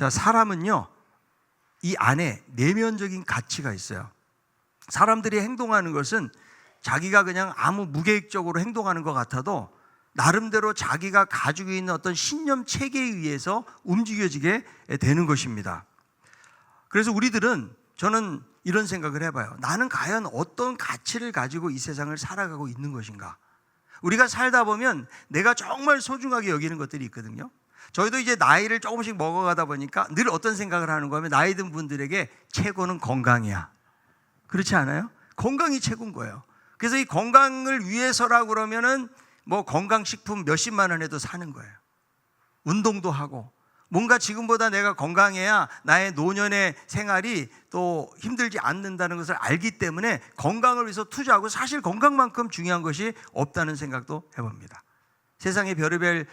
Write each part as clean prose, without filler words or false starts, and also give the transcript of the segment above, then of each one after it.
자, 사람은요, 이 안에 내면적인 가치가 있어요. 사람들이 행동하는 것은 자기가 그냥 아무 무계획적으로 행동하는 것 같아도 나름대로 자기가 가지고 있는 어떤 신념 체계에 의해서 움직여지게 되는 것입니다. 그래서 우리들은, 저는 이런 생각을 해봐요. 나는 과연 어떤 가치를 가지고 이 세상을 살아가고 있는 것인가? 우리가 살다 보면 내가 정말 소중하게 여기는 것들이 있거든요. 저희도 이제 나이를 조금씩 먹어가다 보니까 늘 어떤 생각을 하는 거면, 나이 든 분들에게 최고는 건강이야. 그렇지 않아요? 건강이 최고인 거예요. 그래서 이 건강을 위해서라고 그러면은 뭐 건강식품 몇십만 원 해도 사는 거예요. 운동도 하고, 뭔가 지금보다 내가 건강해야 나의 노년의 생활이 또 힘들지 않는다는 것을 알기 때문에 건강을 위해서 투자하고, 사실 건강만큼 중요한 것이 없다는 생각도 해봅니다. 세상에 별의별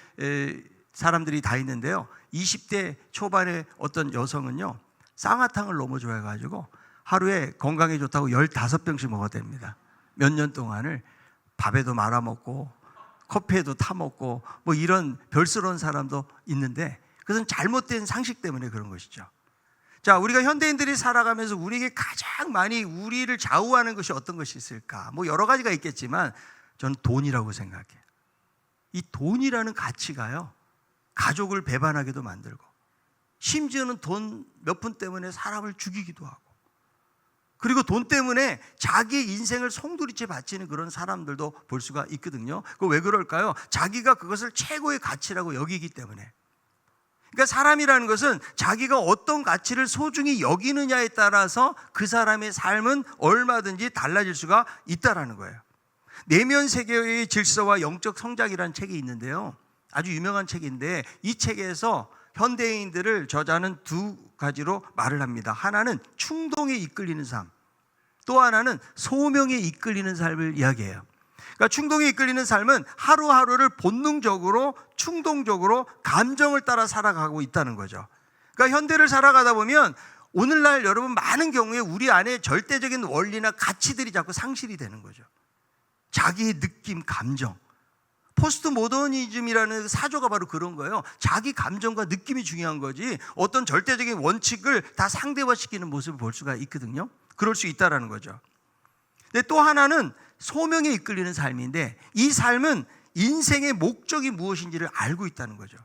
사람들이 다 있는데요, 20대 초반의 어떤 여성은요, 쌍화탕을 너무 좋아해가지고 하루에 건강에 좋다고 15병씩 먹어야 됩니다. 몇 년 동안을 밥에도 말아먹고 커피에도 타먹고 뭐 이런 별스러운 사람도 있는데, 그것은 잘못된 상식 때문에 그런 것이죠. 자, 우리가 현대인들이 살아가면서 우리에게 가장 많이 우리를 좌우하는 것이 어떤 것이 있을까? 뭐 여러 가지가 있겠지만 저는 돈이라고 생각해요. 이 돈이라는 가치가요, 가족을 배반하게도 만들고, 심지어는 돈 몇 푼 때문에 사람을 죽이기도 하고, 그리고 돈 때문에 자기의 인생을 송두리째 바치는 그런 사람들도 볼 수가 있거든요. 그 왜 그럴까요? 자기가 그것을 최고의 가치라고 여기기 때문에. 그러니까 사람이라는 것은 자기가 어떤 가치를 소중히 여기느냐에 따라서 그 사람의 삶은 얼마든지 달라질 수가 있다라는 거예요. 내면 세계의 질서와 영적 성장이라는 책이 있는데요, 아주 유명한 책인데, 이 책에서 현대인들을 저자는 두 가지로 말을 합니다. 하나는 충동에 이끌리는 삶, 또 하나는 소명에 이끌리는 삶을 이야기해요. 그러니까 충동에 이끌리는 삶은 하루하루를 본능적으로, 충동적으로 감정을 따라 살아가고 있다는 거죠. 그러니까 현대를 살아가다 보면 오늘날 여러분 많은 경우에 우리 안에 절대적인 원리나 가치들이 자꾸 상실이 되는 거죠. 자기의 느낌, 감정. 포스트 모더니즘이라는 사조가 바로 그런 거예요. 자기 감정과 느낌이 중요한 거지, 어떤 절대적인 원칙을 다 상대화시키는 모습을 볼 수가 있거든요. 그럴 수 있다라는 거죠. 근데 또 하나는 소명에 이끌리는 삶인데, 이 삶은 인생의 목적이 무엇인지를 알고 있다는 거죠.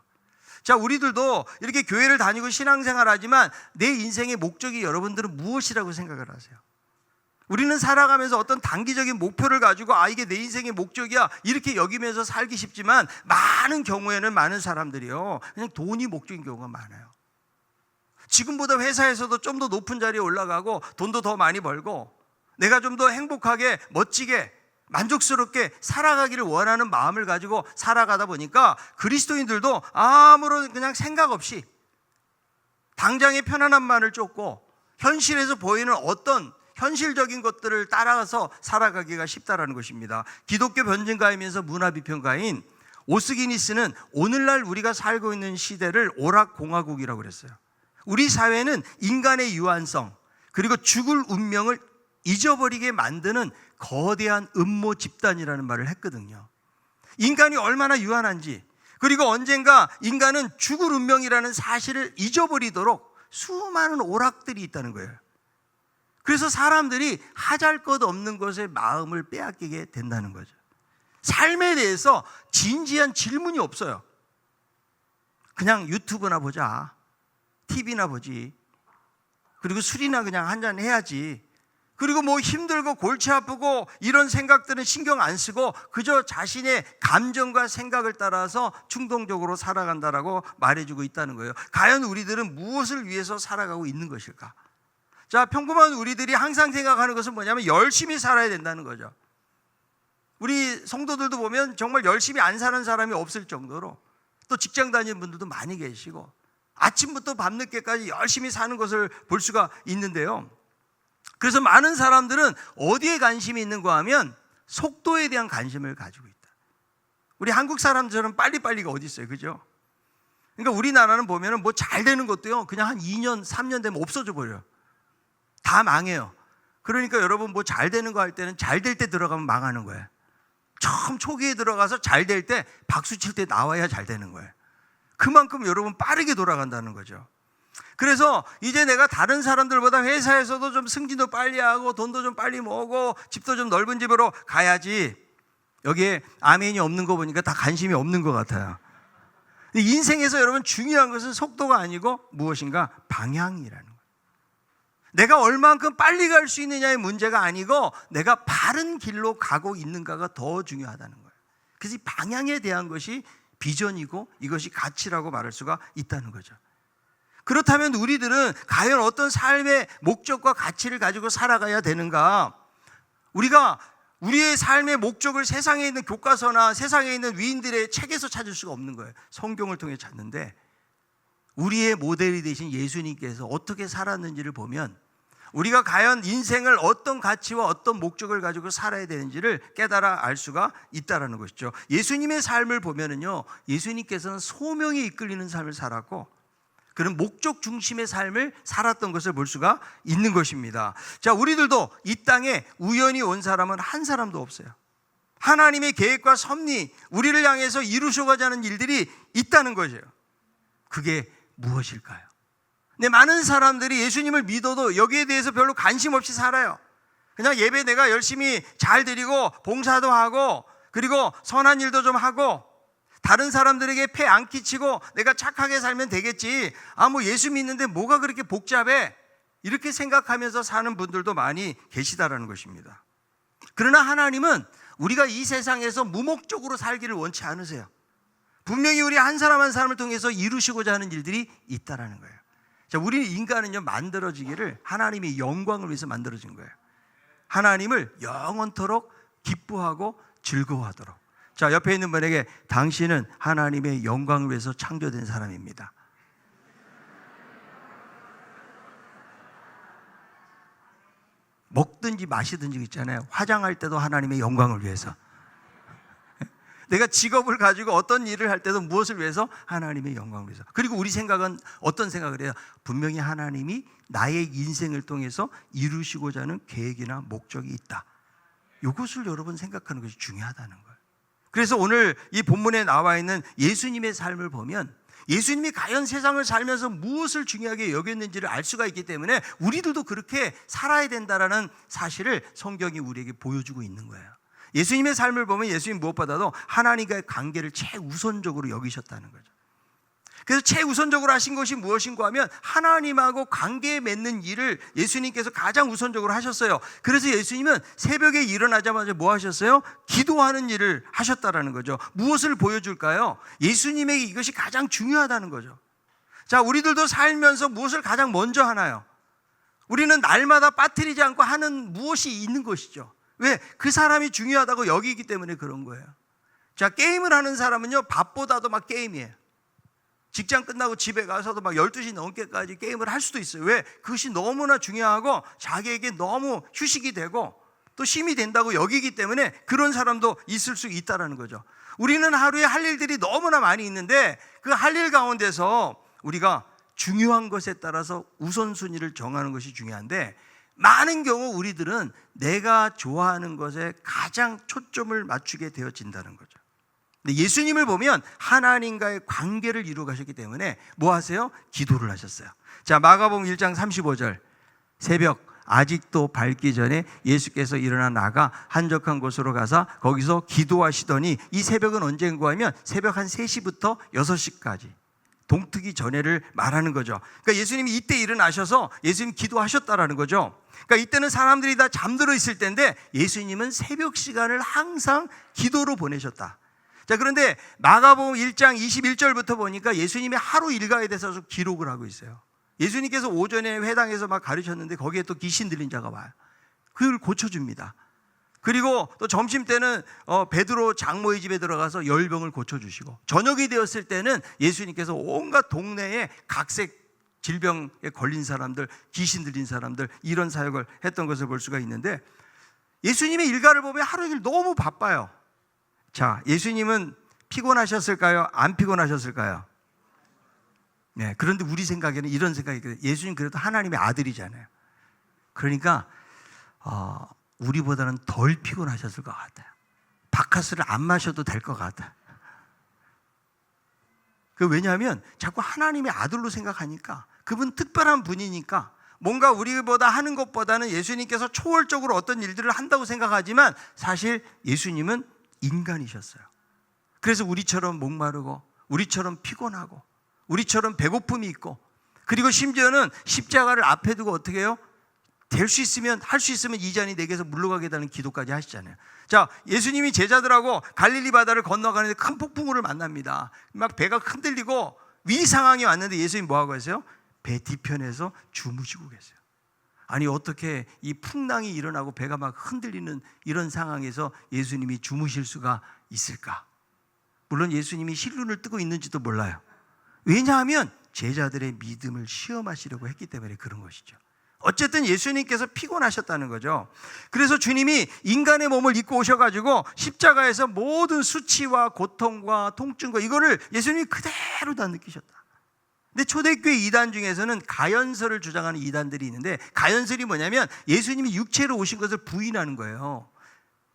자, 우리들도 이렇게 교회를 다니고 신앙생활 하지만 내 인생의 목적이 여러분들은 무엇이라고 생각을 하세요? 우리는 살아가면서 어떤 단기적인 목표를 가지고, 이게 내 인생의 목적이야, 이렇게 여기면서 살기 쉽지만, 많은 경우에는 많은 사람들이요, 그냥 돈이 목적인 경우가 많아요. 지금보다 회사에서도 좀 더 높은 자리에 올라가고 돈도 더 많이 벌고 내가 좀 더 행복하게, 멋지게, 만족스럽게 살아가기를 원하는 마음을 가지고 살아가다 보니까 그리스도인들도 아무런 그냥 생각 없이 당장의 편안함만을 쫓고 현실에서 보이는 어떤 현실적인 것들을 따라가서 살아가기가 쉽다라는 것입니다. 기독교 변증가이면서 문화비평가인 오스기니스는 오늘날 우리가 살고 있는 시대를 오락공화국이라고 그랬어요. 우리 사회는 인간의 유한성, 그리고 죽을 운명을 잊어버리게 만드는 거대한 음모 집단이라는 말을 했거든요. 인간이 얼마나 유한한지, 그리고 언젠가 인간은 죽을 운명이라는 사실을 잊어버리도록 수많은 오락들이 있다는 거예요. 그래서 사람들이 하잘것없는 것에 마음을 빼앗기게 된다는 거죠. 삶에 대해서 진지한 질문이 없어요. 그냥 유튜브나 보자, TV나 보지, 그리고 술이나 그냥 한잔 해야지, 그리고 뭐 힘들고 골치 아프고 이런 생각들은 신경 안 쓰고 그저 자신의 감정과 생각을 따라서 충동적으로 살아간다라고 말해주고 있다는 거예요. 과연 우리들은 무엇을 위해서 살아가고 있는 것일까? 자, 평범한 우리들이 항상 생각하는 것은 뭐냐면 열심히 살아야 된다는 거죠. 우리 성도들도 보면 정말 열심히 안 사는 사람이 없을 정도로, 또 직장 다니는 분들도 많이 계시고 아침부터 밤늦게까지 열심히 사는 것을 볼 수가 있는데요, 그래서 많은 사람들은 어디에 관심이 있는가 하면 속도에 대한 관심을 가지고 있다. 우리 한국 사람들은 빨리빨리가 어디 있어요, 그죠? 그러니까 우리나라는 보면 뭐 잘 되는 것도요, 그냥 한 2년 3년 되면 없어져 버려요. 다 망해요. 그러니까 여러분 뭐 잘 되는 거 할 때는 잘 될 때 들어가면 망하는 거예요. 처음 초기에 들어가서 잘 될 때 박수 칠 때 나와야 잘 되는 거예요. 그만큼 여러분 빠르게 돌아간다는 거죠. 그래서 이제 내가 다른 사람들보다 회사에서도 좀 승진도 빨리 하고 돈도 좀 빨리 모으고 집도 좀 넓은 집으로 가야지. 여기에 아멘이 없는 거 보니까 다 관심이 없는 것 같아요. 인생에서 여러분 중요한 것은 속도가 아니고 무엇인가 방향이라는 거예요. 내가 얼만큼 빨리 갈 수 있느냐의 문제가 아니고 내가 바른 길로 가고 있는가가 더 중요하다는 거예요. 그래서 이 방향에 대한 것이 비전이고 이것이 가치라고 말할 수가 있다는 거죠. 그렇다면 우리들은 과연 어떤 삶의 목적과 가치를 가지고 살아가야 되는가? 우리가 우리의 삶의 목적을 세상에 있는 교과서나 세상에 있는 위인들의 책에서 찾을 수가 없는 거예요. 성경을 통해 찾는데 우리의 모델이 되신 예수님께서 어떻게 살았는지를 보면 우리가 과연 인생을 어떤 가치와 어떤 목적을 가지고 살아야 되는지를 깨달아 알 수가 있다는 것이죠. 예수님의 삶을 보면은요, 예수님께서는 소명에 이끌리는 삶을 살았고 그런 목적 중심의 삶을 살았던 것을 볼 수가 있는 것입니다. 자, 우리들도 이 땅에 우연히 온 사람은 한 사람도 없어요. 하나님의 계획과 섭리, 우리를 향해서 이루셔가자 하는 일들이 있다는 거죠. 그게 무엇일까요? 근데 많은 사람들이 예수님을 믿어도 여기에 대해서 별로 관심 없이 살아요. 그냥 예배 내가 열심히 잘 드리고 봉사도 하고 그리고 선한 일도 좀 하고 다른 사람들에게 폐 안 끼치고 내가 착하게 살면 되겠지. 뭐 예수 믿는데 뭐가 그렇게 복잡해? 이렇게 생각하면서 사는 분들도 많이 계시다라는 것입니다. 그러나 하나님은 우리가 이 세상에서 무목적으로 살기를 원치 않으세요. 분명히 우리 한 사람 한 사람을 통해서 이루시고자 하는 일들이 있다라는 거예요. 자, 우리 인간은요, 만들어지기를 하나님의 영광을 위해서 만들어진 거예요. 하나님을 영원토록 기뻐하고 즐거워하도록. 자, 옆에 있는 분에게 당신은 하나님의 영광을 위해서 창조된 사람입니다. 먹든지 마시든지 있잖아요. 화장할 때도 하나님의 영광을 위해서. 내가 직업을 가지고 어떤 일을 할 때도 무엇을 위해서? 하나님의 영광을 위해서. 그리고 우리 생각은 어떤 생각을 해요? 분명히 하나님이 나의 인생을 통해서 이루시고자 하는 계획이나 목적이 있다. 이것을 여러분 생각하는 것이 중요하다는 거예요. 그래서 오늘 이 본문에 나와 있는 예수님의 삶을 보면 예수님이 과연 세상을 살면서 무엇을 중요하게 여겼는지를 알 수가 있기 때문에 우리들도 그렇게 살아야 된다는 사실을 성경이 우리에게 보여주고 있는 거예요. 예수님의 삶을 보면 예수님 무엇보다도 하나님과의 관계를 최우선적으로 여기셨다는 거죠. 그래서 최우선적으로 하신 것이 무엇인가 하면 하나님하고 관계 맺는 일을 예수님께서 가장 우선적으로 하셨어요. 그래서 예수님은 새벽에 일어나자마자 뭐 하셨어요? 기도하는 일을 하셨다라는 거죠. 무엇을 보여줄까요? 예수님에게 이것이 가장 중요하다는 거죠. 자, 우리들도 살면서 무엇을 가장 먼저 하나요? 우리는 날마다 빠뜨리지 않고 하는 무엇이 있는 것이죠. 왜? 그 사람이 중요하다고 여기기 때문에 그런 거예요. 자, 게임을 하는 사람은요, 밥보다도 막 게임이에요. 직장 끝나고 집에 가서도 막 12시 넘게까지 게임을 할 수도 있어요. 왜? 그것이 너무나 중요하고 자기에게 너무 휴식이 되고 또 쉼이 된다고 여기기 때문에 그런 사람도 있을 수 있다는 거죠. 우리는 하루에 할 일들이 너무나 많이 있는데 그 할 일 가운데서 우리가 중요한 것에 따라서 우선순위를 정하는 것이 중요한데 많은 경우 우리들은 내가 좋아하는 것에 가장 초점을 맞추게 되어진다는 거죠. 근데 예수님을 보면 하나님과의 관계를 이루어 가셨기 때문에 뭐 하세요? 기도를 하셨어요. 자, 마가복음 1장 35절. 새벽 아직도 밝기 전에 예수께서 일어나 나가 한적한 곳으로 가서 거기서 기도하시더니 이 새벽은 언제인가 하면 새벽 한 3시부터 6시까지 동트기 전에를 말하는 거죠. 그러니까 예수님이 이때 일어나셔서 예수님 기도하셨다라는 거죠. 그러니까 이때는 사람들이 다 잠들어 있을 때인데 예수님은 새벽 시간을 항상 기도로 보내셨다. 자, 그런데 마가복음 1장 21절부터 보니까 예수님의 하루 일과에 대해서 기록을 하고 있어요. 예수님께서 오전에 회당에서 막 가르쳤는데 거기에 또 귀신 들린 자가 와요. 그걸 고쳐줍니다. 그리고 또 점심 때는 베드로 장모의 집에 들어가서 열병을 고쳐주시고 저녁이 되었을 때는 예수님께서 온갖 동네에 각색 질병에 걸린 사람들, 귀신 들린 사람들 이런 사역을 했던 것을 볼 수가 있는데 예수님의 일과를 보면 하루 종일 너무 바빠요. 자, 예수님은 피곤하셨을까요? 안 피곤하셨을까요? 네, 그런데 우리 생각에는 이런 생각이 있거든요. 예수님 그래도 하나님의 아들이잖아요. 그러니까 우리보다는 덜 피곤하셨을 것 같아요. 바카스를 안 마셔도 될 것 같아요. 왜냐하면 자꾸 하나님의 아들로 생각하니까 그분 특별한 분이니까 뭔가 우리보다 하는 것보다는 예수님께서 초월적으로 어떤 일들을 한다고 생각하지만 사실 예수님은 인간이셨어요. 그래서 우리처럼 목마르고 우리처럼 피곤하고 우리처럼 배고픔이 있고, 그리고 심지어는 십자가를 앞에 두고 어떻게 해요? 될 수 있으면, 할 수 있으면 이 잔이 내게서 물러가게 해달라는 기도까지 하시잖아요. 자, 예수님이 제자들하고 갈릴리 바다를 건너가는데 큰 폭풍우를 만납니다. 막 배가 흔들리고 위 상황이 왔는데 예수님 뭐하고 계세요? 배 뒤편에서 주무시고 계세요. 아니, 어떻게 이 풍랑이 일어나고 배가 막 흔들리는 이런 상황에서 예수님이 주무실 수가 있을까? 물론 예수님이 실눈을 뜨고 있는지도 몰라요. 왜냐하면 제자들의 믿음을 시험하시려고 했기 때문에 그런 것이죠. 어쨌든 예수님께서 피곤하셨다는 거죠. 그래서 주님이 인간의 몸을 입고 오셔가지고 십자가에서 모든 수치와 고통과 통증과 이거를 예수님이 그대로 다 느끼셨다. 근데 초대교회 이단 중에서는 가연설을 주장하는 이단들이 있는데, 가연설이 뭐냐면 예수님이 육체로 오신 것을 부인하는 거예요.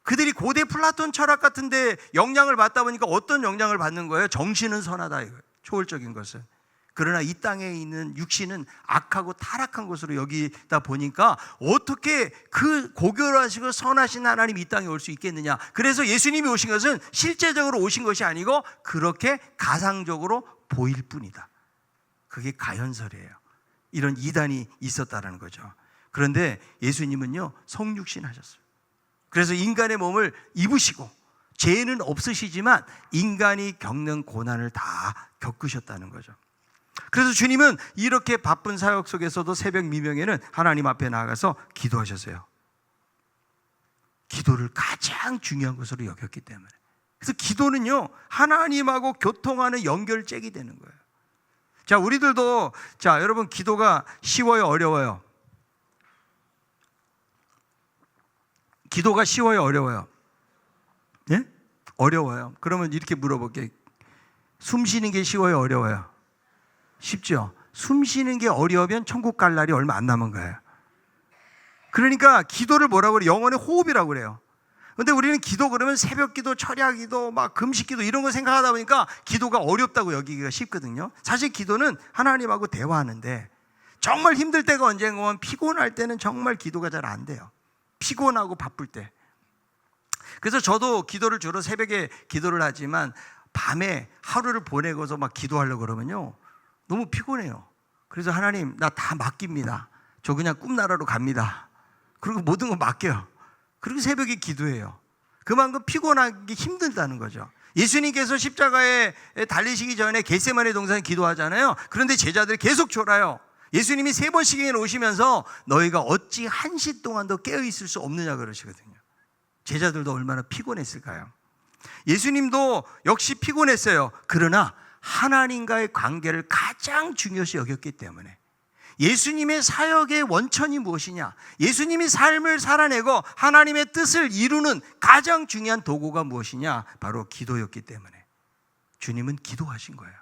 그들이 고대 플라톤 철학 같은데 영향을 받다 보니까 어떤 영향을 받는 거예요? 정신은 선하다, 이거예요. 초월적인 것은. 그러나 이 땅에 있는 육신은 악하고 타락한 것으로 여기다 보니까 어떻게 그 고결하시고 선하신 하나님이 이 땅에 올 수 있겠느냐. 그래서 예수님이 오신 것은 실제적으로 오신 것이 아니고 그렇게 가상적으로 보일 뿐이다. 그게 가연설이에요. 이런 이단이 있었다라는 거죠. 그런데 예수님은요, 성육신 하셨어요. 그래서 인간의 몸을 입으시고 죄는 없으시지만 인간이 겪는 고난을 다 겪으셨다는 거죠. 그래서 주님은 이렇게 바쁜 사역 속에서도 새벽 미명에는 하나님 앞에 나아가서 기도하셨어요. 기도를 가장 중요한 것으로 여겼기 때문에. 그래서 기도는요, 하나님하고 교통하는 연결잭이 되는 거예요. 자, 우리들도, 자, 여러분, 기도가 쉬워요, 어려워요? 기도가 쉬워요, 어려워요? 예? 어려워요. 그러면 이렇게 물어볼게요. 숨 쉬는 게 쉬워요, 어려워요? 쉽죠? 숨 쉬는 게 어려우면 천국 갈 날이 얼마 안 남은 거예요. 그러니까 기도를 뭐라고 그래요? 영혼의 호흡이라고 그래요. 근데 우리는 기도 그러면 새벽 기도, 철야 기도, 막 금식 기도 이런 거 생각하다 보니까 기도가 어렵다고 여기기가 쉽거든요. 사실 기도는 하나님하고 대화하는데, 정말 힘들 때가 언젠가 오면, 피곤할 때는 정말 기도가 잘 안 돼요. 피곤하고 바쁠 때. 그래서 저도 기도를 주로 새벽에 기도를 하지만 밤에 하루를 보내고서 막 기도하려고 그러면요, 너무 피곤해요. 그래서 하나님, 나 다 맡깁니다. 저 그냥 꿈나라로 갑니다. 그리고 모든 거 맡겨요. 그리고 새벽에 기도해요. 그만큼 피곤하기 힘들다는 거죠. 예수님께서 십자가에 달리시기 전에 겟세마네 동산에 기도하잖아요. 그런데 제자들이 계속 졸아요. 예수님이 3번씩이나 오시면서 너희가 어찌 한시 동안도 깨어있을 수 없느냐 그러시거든요. 제자들도 얼마나 피곤했을까요? 예수님도 역시 피곤했어요. 그러나 하나님과의 관계를 가장 중요시 여겼기 때문에, 예수님의 사역의 원천이 무엇이냐, 예수님이 삶을 살아내고 하나님의 뜻을 이루는 가장 중요한 도구가 무엇이냐, 바로 기도였기 때문에 주님은 기도하신 거예요.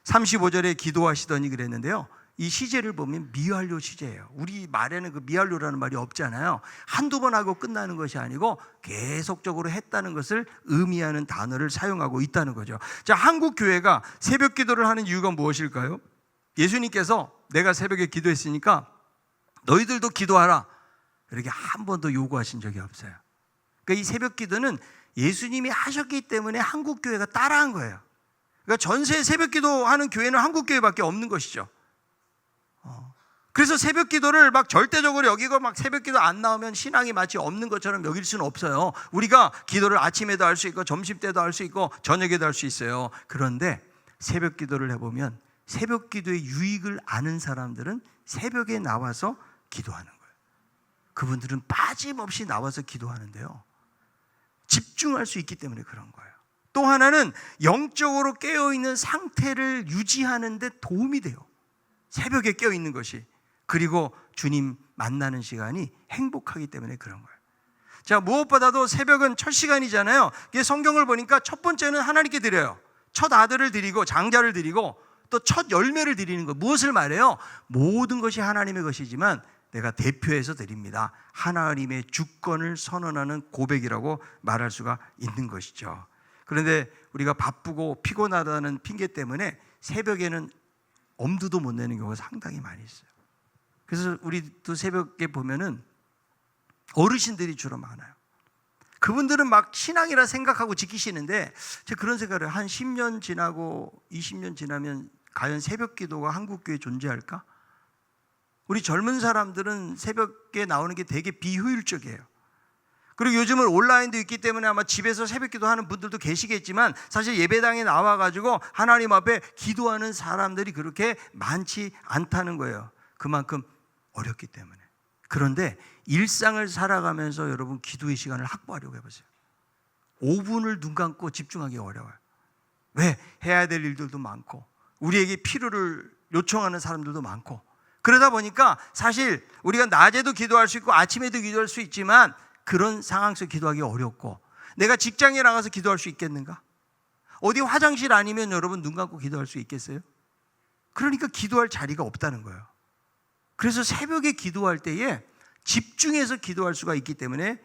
35절에 기도하시더니 그랬는데요, 이 시제를 보면 미완료 시제예요. 우리 말에는 그 미완료라는 말이 없잖아요. 한두 번 하고 끝나는 것이 아니고 계속적으로 했다는 것을 의미하는 단어를 사용하고 있다는 거죠. 자, 한국 교회가 새벽 기도를 하는 이유가 무엇일까요? 예수님께서 내가 새벽에 기도했으니까 너희들도 기도하라, 이렇게 한 번도 요구하신 적이 없어요. 그러니까 이 새벽 기도는 예수님이 하셨기 때문에 한국 교회가 따라한 거예요. 그러니까 전세 새벽 기도하는 교회는 한국 교회밖에 없는 것이죠. 그래서 새벽 기도를 막 절대적으로 여기고 막 새벽 기도 안 나오면 신앙이 마치 없는 것처럼 여길 수는 없어요. 우리가 기도를 아침에도 할 수 있고 점심 때도 할 수 있고 저녁에도 할 수 있어요. 그런데 새벽 기도를 해보면 새벽 기도의 유익을 아는 사람들은 새벽에 나와서 기도하는 거예요. 그분들은 빠짐없이 나와서 기도하는데요, 집중할 수 있기 때문에 그런 거예요. 또 하나는 영적으로 깨어있는 상태를 유지하는 데 도움이 돼요. 새벽에 깨어있는 것이. 그리고 주님 만나는 시간이 행복하기 때문에 그런 거예요. 자, 무엇보다도 새벽은 첫 시간이잖아요. 성경을 보니까 첫 번째는 하나님께 드려요. 첫 아들을 드리고 장자를 드리고 또 첫 열매를 드리는 것. 무엇을 말해요? 모든 것이 하나님의 것이지만 내가 대표해서 드립니다. 하나님의 주권을 선언하는 고백이라고 말할 수가 있는 것이죠. 그런데 우리가 바쁘고 피곤하다는 핑계 때문에 새벽에는 엄두도 못 내는 경우가 상당히 많이 있어요. 그래서 우리도 새벽에 보면은 어르신들이 주로 많아요. 그분들은 막 신앙이라 생각하고 지키시는데 제가 그런 생각을 해요. 한 10년 지나고 20년 지나면 과연 새벽 기도가 한국교회에 존재할까? 우리 젊은 사람들은 새벽에 나오는 게 되게 비효율적이에요. 그리고 요즘은 온라인도 있기 때문에 아마 집에서 새벽 기도하는 분들도 계시겠지만 사실 예배당에 나와가지고 하나님 앞에 기도하는 사람들이 그렇게 많지 않다는 거예요. 그만큼 어렵기 때문에. 그런데 일상을 살아가면서 여러분 기도의 시간을 확보하려고 해보세요. 5분을 눈 감고 집중하기 어려워요. 왜? 해야 될 일들도 많고 우리에게 필요를 요청하는 사람들도 많고 그러다 보니까 사실 우리가 낮에도 기도할 수 있고 아침에도 기도할 수 있지만 그런 상황 속에 기도하기 어렵고 내가 직장에 나가서 기도할 수 있겠는가? 어디 화장실 아니면 여러분 눈 감고 기도할 수 있겠어요? 그러니까 기도할 자리가 없다는 거예요. 그래서 새벽에 기도할 때에 집중해서 기도할 수가 있기 때문에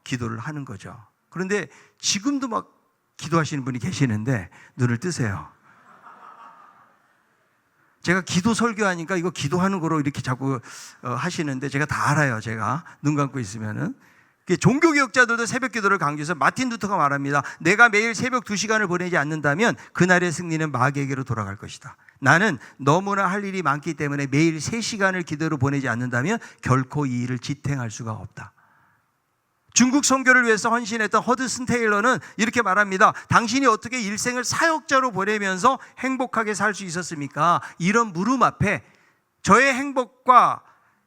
기도를 하는 거죠. 그런데 지금도 막 기도하시는 분이 계시는데 눈을 뜨세요. 제가 기도 설교하니까 이거 기도하는 거로 이렇게 자꾸 하시는데 제가 다 알아요. 제가 눈 감고 있으면은. 종교개혁자들도 새벽 기도를 강조해서 마틴 루터가 말합니다. 내가 매일 새벽 2시간을 보내지 않는다면 그날의 승리는 마귀에게로 돌아갈 것이다. 나는 너무나 할 일이 많기 때문에 매일 3시간을 기도로 보내지 않는다면 결코 이 일을 지탱할 수가 없다. 중국 선교를 위해서 헌신했던 허드슨 테일러는 이렇게 말합니다. 당신이 어떻게 일생을 사역자로 보내면서 행복하게 살 수 있었습니까? 이런 물음 앞에 저의 행복과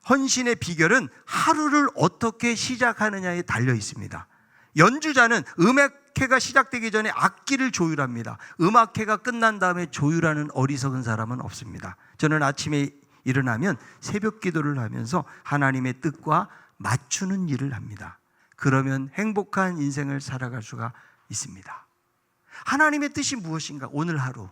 헌신의 비결은 하루를 어떻게 시작하느냐에 달려 있습니다. 연주자는 음악회가 시작되기 전에 악기를 조율합니다. 음악회가 끝난 다음에 조율하는 어리석은 사람은 없습니다. 저는 아침에 일어나면 새벽 기도를 하면서 하나님의 뜻과 맞추는 일을 합니다. 그러면 행복한 인생을 살아갈 수가 있습니다. 하나님의 뜻이 무엇인가? 오늘 하루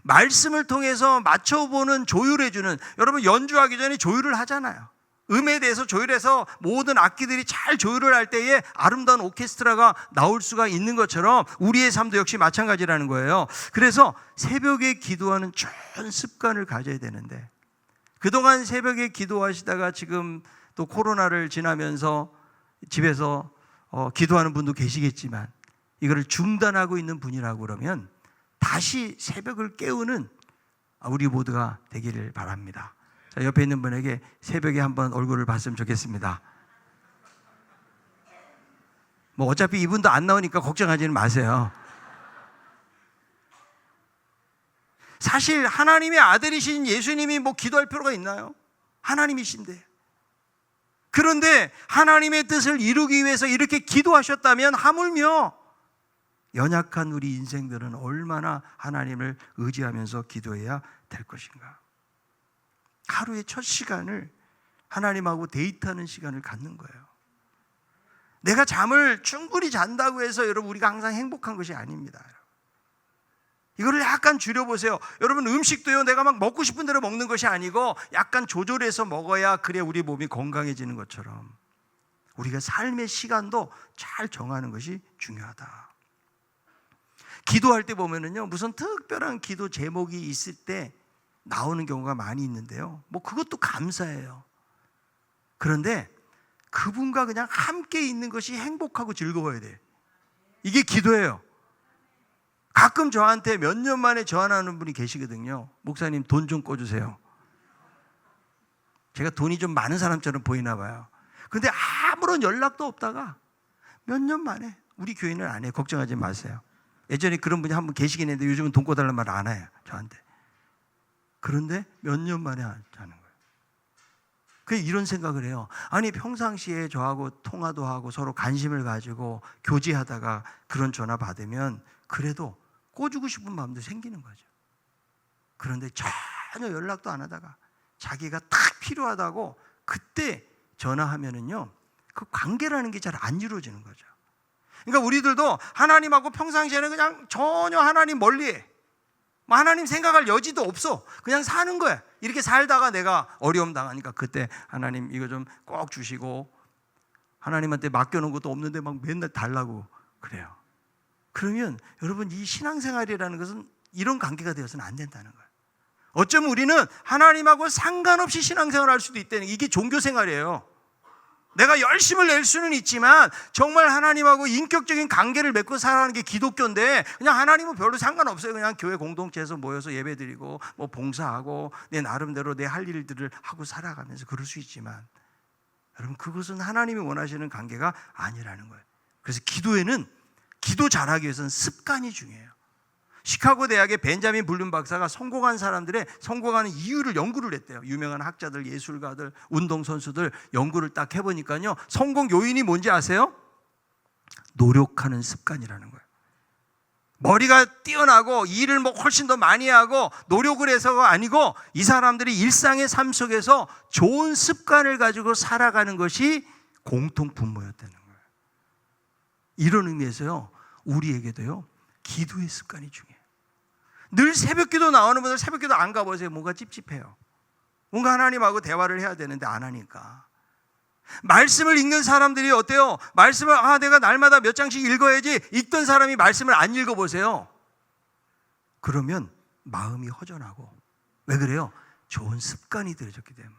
말씀을 통해서 맞춰보는, 조율해주는, 여러분 연주하기 전에 조율을 하잖아요. 음에 대해서 조율해서 모든 악기들이 잘 조율을 할 때에 아름다운 오케스트라가 나올 수가 있는 것처럼 우리의 삶도 역시 마찬가지라는 거예요. 그래서 새벽에 기도하는 좋은 습관을 가져야 되는데 그동안 새벽에 기도하시다가 지금 또 코로나를 지나면서 집에서 기도하는 분도 계시겠지만 이거를 중단하고 있는 분이라고 그러면 다시 새벽을 깨우는 우리 모두가 되기를 바랍니다. 자, 옆에 있는 분에게 새벽에 한번 얼굴을 봤으면 좋겠습니다. 뭐 어차피 이분도 안 나오니까 걱정하지는 마세요. 사실 하나님의 아들이신 예수님이 뭐 기도할 필요가 있나요? 하나님이신데. 그런데 하나님의 뜻을 이루기 위해서 이렇게 기도하셨다면 하물며 연약한 우리 인생들은 얼마나 하나님을 의지하면서 기도해야 될 것인가. 하루의 첫 시간을 하나님하고 데이트하는 시간을 갖는 거예요. 내가 잠을 충분히 잔다고 해서 여러분 우리가 항상 행복한 것이 아닙니다. 이거를 약간 줄여보세요. 여러분 음식도요, 내가 막 먹고 싶은 대로 먹는 것이 아니고 약간 조절해서 먹어야 그래 우리 몸이 건강해지는 것처럼 우리가 삶의 시간도 잘 정하는 것이 중요하다. 기도할 때 보면은요, 무슨 특별한 기도 제목이 있을 때 나오는 경우가 많이 있는데요. 뭐 그것도 감사해요. 그런데 그분과 그냥 함께 있는 것이 행복하고 즐거워야 돼. 이게 기도예요. 가끔 저한테 몇 년 만에 전화하는 분이 계시거든요. 목사님 돈 좀 꿔주세요. 제가 돈이 좀 많은 사람처럼 보이나 봐요. 그런데 아무런 연락도 없다가 몇 년 만에, 우리 교인은 안 해요. 걱정하지 마세요. 예전에 그런 분이 한 분 계시긴 했는데 요즘은 돈 꿔달라는 말 안 해요, 저한테. 그런데 몇 년 만에 하는 거예요. 그래서 이런 생각을 해요. 아니 평상시에 저하고 통화도 하고 서로 관심을 가지고 교제하다가 그런 전화 받으면 그래도 꿔주고 싶은 마음도 생기는 거죠. 그런데 전혀 연락도 안 하다가 자기가 딱 필요하다고 그때 전화하면은요, 그 관계라는 게 잘 안 이루어지는 거죠. 그러니까 우리들도 하나님하고 평상시에는 그냥 전혀 하나님 멀리해. 뭐 하나님 생각할 여지도 없어. 그냥 사는 거야. 이렇게 살다가 내가 어려움 당하니까 그때 하나님 이거 좀 꼭 주시고, 하나님한테 맡겨놓은 것도 없는데 막 맨날 달라고 그래요. 그러면 여러분 이 신앙생활이라는 것은 이런 관계가 되어서는 안 된다는 거예요. 어쩌면 우리는 하나님하고 상관없이 신앙생활을 할 수도 있다는 게, 이게 종교생활이에요. 내가 열심을 낼 수는 있지만 정말 하나님하고 인격적인 관계를 맺고 살아가는 게 기독교인데, 그냥 하나님은 별로 상관없어요. 그냥 교회 공동체에서 모여서 예배드리고 뭐 봉사하고 내 나름대로 내 할 일들을 하고 살아가면서 그럴 수 있지만, 여러분, 그것은 하나님이 원하시는 관계가 아니라는 거예요. 그래서 기도에는, 기도 잘하기 위해서는 습관이 중요해요. 시카고 대학의 벤자민 블룸 박사가 성공한 사람들의 성공하는 이유를 연구를 했대요. 유명한 학자들, 예술가들, 운동선수들 연구를 딱 해보니까요, 성공 요인이 뭔지 아세요? 노력하는 습관이라는 거예요. 머리가 뛰어나고 일을 뭐 훨씬 더 많이 하고 노력을 해서가 아니고, 이 사람들이 일상의 삶 속에서 좋은 습관을 가지고 살아가는 것이 공통 분모였다는 거예요. 이런 의미에서요, 우리에게도요, 기도의 습관이 중요해요. 늘 새벽기도 나오는 분들 새벽기도 안 가보세요. 뭔가 찝찝해요. 뭔가 하나님하고 대화를 해야 되는데 안 하니까. 말씀을 읽는 사람들이 어때요? 말씀을 내가 날마다 몇 장씩 읽어야지, 읽던 사람이 말씀을 안 읽어보세요. 그러면 마음이 허전하고. 왜 그래요? 좋은 습관이 들어졌기 때문에.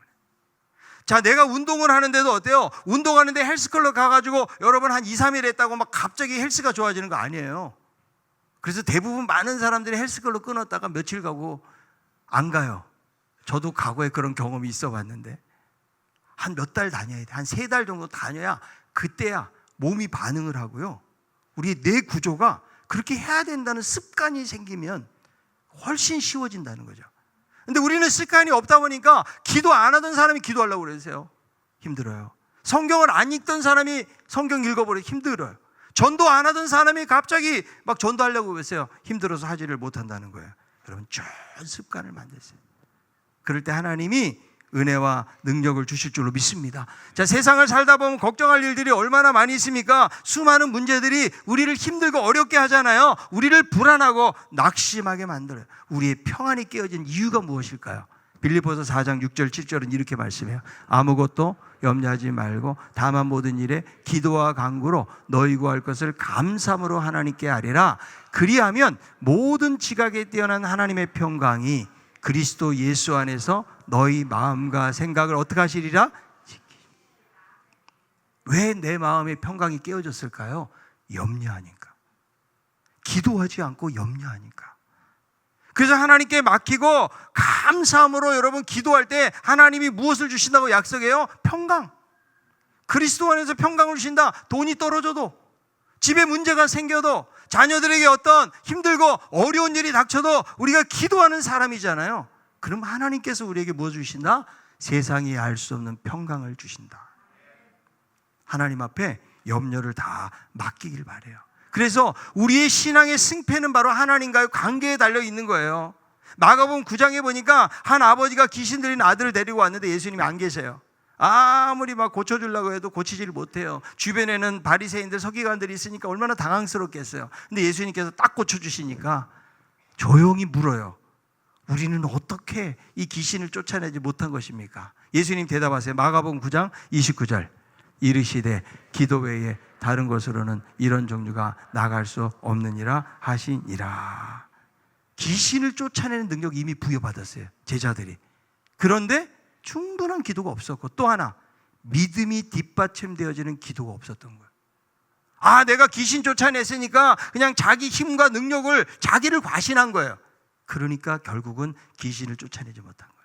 자, 내가 운동을 하는데도 어때요? 운동하는데 헬스클럽 가가지고 여러분 한 2, 3일 했다고 막 갑자기 헬스가 좋아지는 거 아니에요. 그래서 대부분 많은 사람들이 헬스클럽 끊었다가 며칠 가고 안 가요. 저도 과거에 그런 경험이 있어 봤는데, 한 몇 달 다녀야 돼. 한 3달 정도 다녀야 그때야 몸이 반응을 하고요, 우리 뇌 구조가 그렇게 해야 된다는 습관이 생기면 훨씬 쉬워진다는 거죠. 근데 우리는 습관이 없다 보니까 기도 안 하던 사람이 기도하려고 그러세요. 힘들어요. 성경을 안 읽던 사람이 성경 읽어버리기 힘들어요. 전도 안 하던 사람이 갑자기 막 전도하려고 했어요. 힘들어서 하지를 못한다는 거예요. 여러분, 좋은 습관을 만드세요. 그럴 때 하나님이 은혜와 능력을 주실 줄로 믿습니다. 자, 세상을 살다 보면 걱정할 일들이 얼마나 많이 있습니까? 수많은 문제들이 우리를 힘들고 어렵게 하잖아요. 우리를 불안하고 낙심하게 만들어요. 우리의 평안이 깨어진 이유가 무엇일까요? 빌립보서 4장 6절 7절은 이렇게 말씀해요. 아무것도 염려하지 말고 다만 모든 일에 기도와 간구로 너희 구할 것을 감사함으로 하나님께 아뢰라. 그리하면 모든 지각에 뛰어난 하나님의 평강이 그리스도 예수 안에서 너희 마음과 생각을 어떻게 하시리라? 왜 내 마음의 평강이 깨어졌을까요? 염려하니까. 기도하지 않고 염려하니까. 그래서 하나님께 맡기고 감사함으로 여러분 기도할 때 하나님이 무엇을 주신다고 약속해요? 평강. 그리스도 안에서 평강을 주신다. 돈이 떨어져도, 집에 문제가 생겨도, 자녀들에게 어떤 힘들고 어려운 일이 닥쳐도 우리가 기도하는 사람이잖아요. 그럼 하나님께서 우리에게 뭐 주신다? 세상이 알 수 없는 평강을 주신다. 하나님 앞에 염려를 다 맡기길 바라요. 그래서 우리의 신앙의 승패는 바로 하나님과의 관계에 달려 있는 거예요. 마가복음 9장에 보니까 한 아버지가 귀신 들린 아들을 데리고 왔는데 예수님이 안 계세요. 아무리 막 고쳐주려고 해도 고치지를 못해요. 주변에는 바리새인들, 서기관들이 있으니까 얼마나 당황스럽겠어요. 근데 예수님께서 딱 고쳐주시니까 조용히 물어요. 우리는 어떻게 이 귀신을 쫓아내지 못한 것입니까? 예수님 대답하세요. 마가복음 9장 29절. 이르시되 기도 외에 다른 것으로는 이런 종류가 나갈 수 없느니라 하시니라. 귀신을 쫓아내는 능력 이미 부여받았어요, 제자들이. 그런데 충분한 기도가 없었고, 또 하나 믿음이 뒷받침되어지는 기도가 없었던 거예요. 내가 귀신 쫓아냈으니까 그냥 자기 힘과 능력을, 자기를 과신한 거예요. 그러니까 결국은 귀신을 쫓아내지 못한 거죠.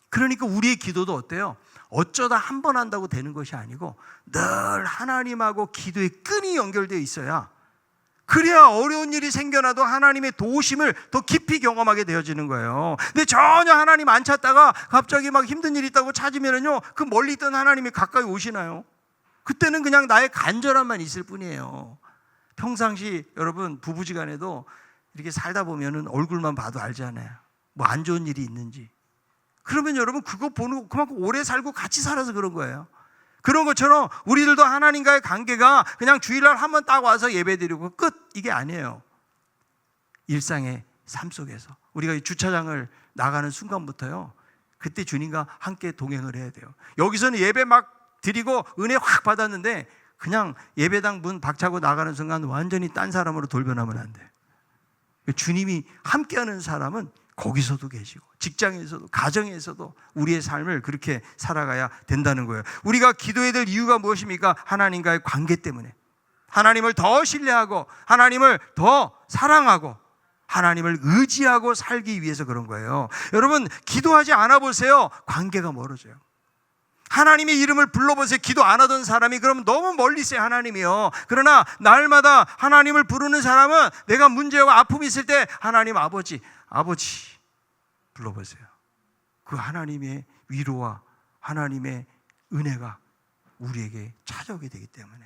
그러니까 우리의 기도도 어때요? 어쩌다 한 번 한다고 되는 것이 아니고 늘 하나님하고 기도의 끈이 연결되어 있어야, 그래야 어려운 일이 생겨나도 하나님의 도우심을 더 깊이 경험하게 되어지는 거예요. 근데 전혀 하나님 안 찾다가 갑자기 막 힘든 일이 있다고 찾으면요, 그 멀리 있던 하나님이 가까이 오시나요? 그때는 그냥 나의 간절함만 있을 뿐이에요. 평상시 여러분 부부지간에도 이렇게 살다 보면은 얼굴만 봐도 알잖아요. 뭐 안 좋은 일이 있는지. 그러면 여러분 그거 보는 거 그만큼 오래 살고 같이 살아서 그런 거예요. 그런 것처럼 우리들도 하나님과의 관계가 그냥 주일날 한 번 딱 와서 예배드리고 끝, 이게 아니에요. 일상의 삶 속에서 우리가 주차장을 나가는 순간부터요, 그때 주님과 함께 동행을 해야 돼요. 여기서는 예배 막 드리고 은혜 확 받았는데 그냥 예배당 문 박차고 나가는 순간 완전히 딴 사람으로 돌변하면 안 돼요. 주님이 함께하는 사람은 거기서도 계시고 직장에서도 가정에서도 우리의 삶을 그렇게 살아가야 된다는 거예요. 우리가 기도해야 될 이유가 무엇입니까? 하나님과의 관계 때문에. 하나님을 더 신뢰하고 하나님을 더 사랑하고 하나님을 의지하고 살기 위해서 그런 거예요. 여러분, 기도하지 않아 보세요. 관계가 멀어져요. 하나님의 이름을 불러보세요. 기도 안 하던 사람이 그러면 너무 멀리 있어요, 하나님이요. 그러나 날마다 하나님을 부르는 사람은 내가 문제와 아픔이 있을 때 하나님 아버지 불러보세요. 그 하나님의 위로와 하나님의 은혜가 우리에게 찾아오게 되기 때문에.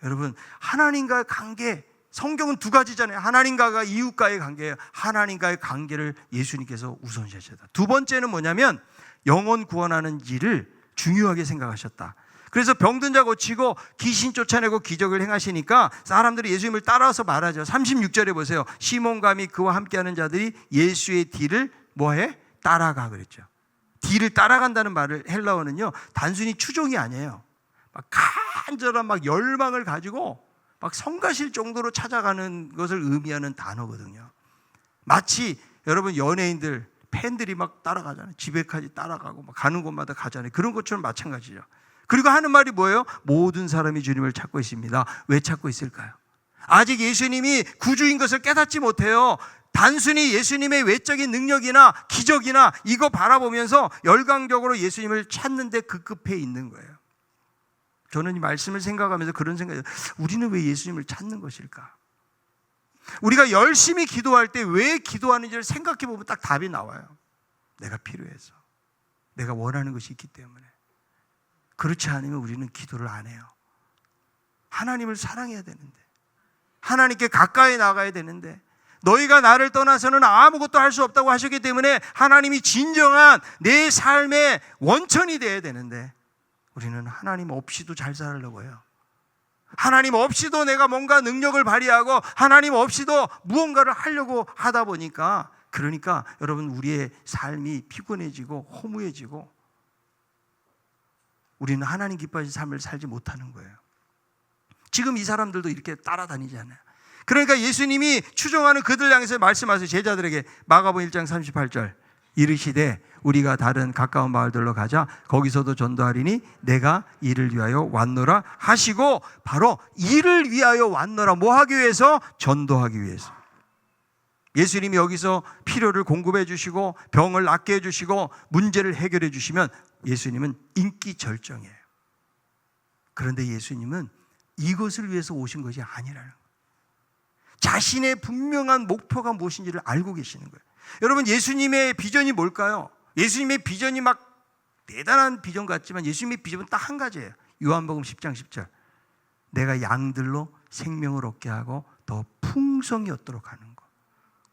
여러분, 하나님과의 관계, 성경은 두 가지잖아요. 하나님과가 이웃과의 관계예요. 하나님과의 관계를 예수님께서 우선시하셨다. 두 번째는 뭐냐면 영혼 구원하는 일을 중요하게 생각하셨다. 그래서 병든 자 고치고 귀신 쫓아내고 기적을 행하시니까 사람들이 예수님을 따라서 말하죠. 36절에 보세요. 시몬과 및 그와 함께하는 자들이 예수의 뒤를 뭐해? 따라가 그랬죠. 뒤를 따라간다는 말을 헬라어는요, 단순히 추종이 아니에요. 막 간절한 막 열망을 가지고 막 성가실 정도로 찾아가는 것을 의미하는 단어거든요. 마치 여러분 연예인들 팬들이 막 따라가잖아요. 집에까지 따라가고 막 가는 곳마다 가잖아요. 그런 것처럼 마찬가지죠. 그리고 하는 말이 뭐예요? 모든 사람이 주님을 찾고 있습니다. 왜 찾고 있을까요? 아직 예수님이 구주인 것을 깨닫지 못해요. 단순히 예수님의 외적인 능력이나 기적이나 이거 바라보면서 열광적으로 예수님을 찾는데 급급해 있는 거예요. 저는 이 말씀을 생각하면서 그런 생각이 들어요. 우리는 왜 예수님을 찾는 것일까? 우리가 열심히 기도할 때 왜 기도하는지를 생각해 보면 딱 답이 나와요. 내가 필요해서, 내가 원하는 것이 있기 때문에. 그렇지 않으면 우리는 기도를 안 해요. 하나님을 사랑해야 되는데, 하나님께 가까이 나가야 되는데, 너희가 나를 떠나서는 아무것도 할 수 없다고 하셨기 때문에 하나님이 진정한 내 삶의 원천이 되어야 되는데, 우리는 하나님 없이도 잘 살려고 해요. 하나님 없이도 내가 뭔가 능력을 발휘하고 하나님 없이도 무언가를 하려고 하다 보니까, 그러니까 여러분 우리의 삶이 피곤해지고 허무해지고 우리는 하나님 기뻐하시는 삶을 살지 못하는 거예요. 지금 이 사람들도 이렇게 따라다니잖아요. 그러니까 예수님이 추종하는 그들 향해서 말씀하세요. 제자들에게 마가복음 1장 38절 이르시되 우리가 다른 가까운 마을들로 가자. 거기서도 전도하리니 내가 이를 위하여 왔노라 하시고, 바로 이를 위하여 왔노라. 뭐 하기 위해서? 전도하기 위해서. 예수님이 여기서 필요를 공급해 주시고 병을 낫게 해 주시고 문제를 해결해 주시면 예수님은 인기 절정이에요. 그런데 예수님은 이것을 위해서 오신 것이 아니라는 거예요. 자신의 분명한 목표가 무엇인지를 알고 계시는 거예요. 여러분, 예수님의 비전이 뭘까요? 예수님의 비전이 막 대단한 비전 같지만 예수님의 비전은 딱 한 가지예요. 요한복음 10장 10절 내가 양들로 생명을 얻게 하고 더 풍성히 얻도록 하는 것,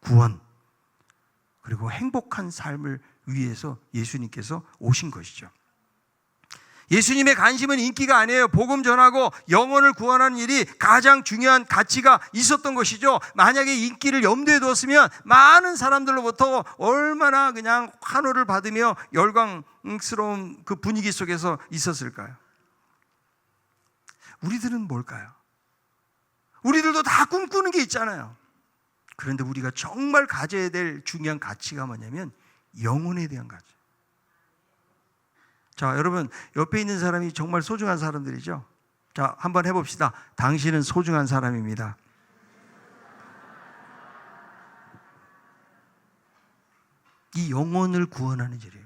구원, 그리고 행복한 삶을 위해서 예수님께서 오신 것이죠. 예수님의 관심은 인기가 아니에요. 복음 전하고 영혼을 구원하는 일이 가장 중요한 가치가 있었던 것이죠. 만약에 인기를 염두에 두었으면 많은 사람들로부터 얼마나 그냥 환호를 받으며 열광스러운 그 분위기 속에서 있었을까요? 우리들은 뭘까요? 우리들도 다 꿈꾸는 게 있잖아요. 그런데 우리가 정말 가져야 될 중요한 가치가 뭐냐면 영혼에 대한 가치. 자, 여러분 옆에 있는 사람이 정말 소중한 사람들이죠. 자, 한번 해봅시다. 당신은 소중한 사람입니다. 이 영혼을 구원하는 일이에요.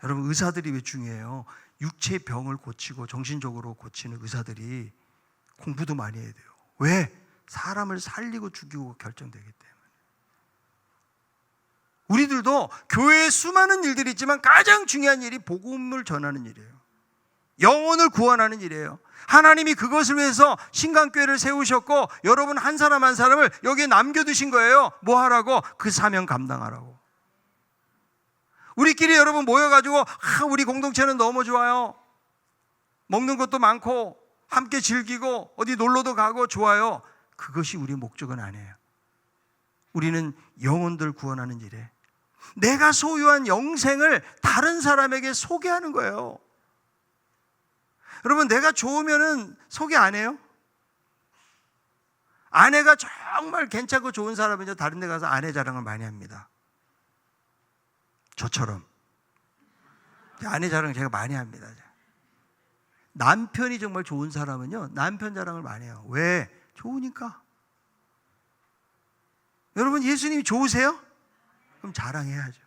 여러분, 의사들이 왜 중요해요? 육체 병을 고치고 정신적으로 고치는 의사들이 공부도 많이 해야 돼요. 왜? 사람을 살리고 죽이고 결정되기 때문에. 우리들도 교회에 수많은 일들이 있지만 가장 중요한 일이 복음을 전하는 일이에요. 영혼을 구원하는 일이에요. 하나님이 그것을 위해서 신강교회를 세우셨고 여러분 한 사람 한 사람을 여기에 남겨두신 거예요. 뭐 하라고? 그 사명 감당하라고. 우리끼리 여러분 모여가지고 우리 공동체는 너무 좋아요. 먹는 것도 많고 함께 즐기고 어디 놀러도 가고 좋아요. 그것이 우리의 목적은 아니에요. 우리는 영혼들 구원하는 일에 내가 소유한 영생을 다른 사람에게 소개하는 거예요. 여러분, 내가 좋으면은 소개 안 해요? 아내가 정말 괜찮고 좋은 사람은요, 다른 데 가서 아내 자랑을 많이 합니다. 저처럼. 아내 자랑 제가 많이 합니다. 남편이 정말 좋은 사람은요, 남편 자랑을 많이 해요. 왜? 좋으니까. 여러분, 예수님이 좋으세요? 그럼 자랑해야죠.